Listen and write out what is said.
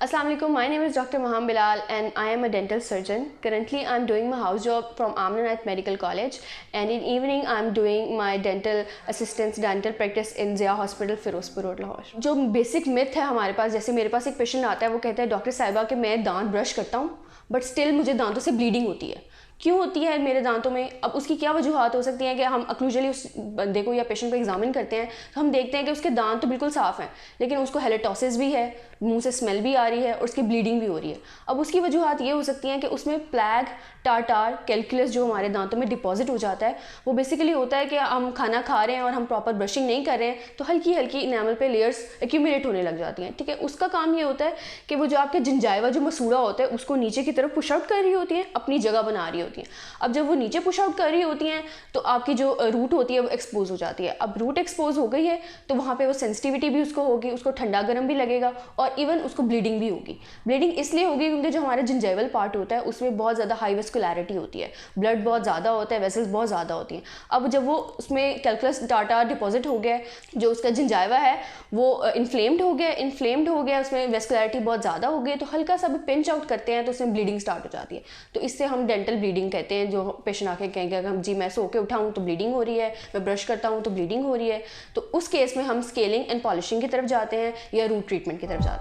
Assalamu alaikum. My name is Dr. Maham Bilal and I am a dental surgeon. Currently, I'm doing my house job from Amna Medical College, and in evening, I'm doing my dental assistance dental practice in Zia Hospital, Firozpur Road, Lahore. जो basic myth है हमारे पास, जैसे मेरे पास एक patient आता है, वो कहता है डॉक्टर साहिबा कि मैं दांत ब्रश करता हूँ बट स्टिल मुझे दांतों से ब्लीडिंग होती है। क्यों होती है मेरे दांतों में? अब उसकी क्या वजूहत हो सकती हैं कि हम अक्लूजली उस बंदे को या पेशेंट को एग्जामिन करते हैं तो हम देखते हैं कि उसके दांत तो बिल्कुल साफ़ हैं, लेकिन उसको हेलेटोसिस भी है, मुंह से स्मेल भी आ रही है और उसकी ब्लीडिंग भी हो रही है। अब उसकी वजूहत ये हो सकती हैं कि उसमें प्लैग, टार्टार, कैलकुलस जो हमारे दांतों में डिपॉजिट हो जाता है, वो बेसिकली होता है कि हम खाना खा रहे हैं और हम प्रॉपर ब्रशिंग नहीं कर रहे हैं तो हल्की हल्की इनेमल पे लेयर्स एक्यूमुलेट होने लग जाती हैं। ठीक है, उसका काम ये होता है कि वो जो आपके जिंजाइवा जो मसूड़ा होता है उसको नीचे की तरफ पुश आउट कर रही होती है, अपनी जगह बना रही होती हैं। अब जब वो नीचे पुश आउट कर रही होती हैं तो आपकी जो रूट होती है वो एक्सपोज हो जाती है। अब रूट एक्सपोज हो गई है तो वहाँ पे वो सेंसिटिविटी भी उसको होगी, उसको ठंडा गर्म भी लगेगा और इवन उसको ब्लीडिंग भी होगी। ब्लीडिंग इसलिए होगी क्योंकि जो हमारा जिंजाइवल पार्ट होता है उसमें बहुत ज़्यादा हाई वेस्कुलैरिटी होती है, ब्लड बहुत ज़्यादा होता है, वेसल्स बहुत ज़्यादा होती हैं। अब जब वो उसमें कैलकुलस टाटा डिपॉजिट हो गया, जो उसका जिंजाइवा है वो इन्फ्लेम्ड हो गया, उसमें वेस्कुलैरिटी बहुत ज़्यादा हो गई तो हल्का सा भी पिंच आउट करते हैं तो उसमें ब्लीडिंग स्टार्ट हो जाती है। तो इससे हम डेंटल ब्लीडिंग कहते हैं। जो पेशेंट आके कहेंगे हम जी मैं सो के उठाऊँ तो ब्लीडिंग हो रही है, मैं ब्रश करता हूँ तो ब्लीडिंग हो रही है, तो उस केस में हम स्केलिंग एंड पॉलिशिंग की तरफ जाते हैं या रूट ट्रीटमेंट की तरफ जाते हैं।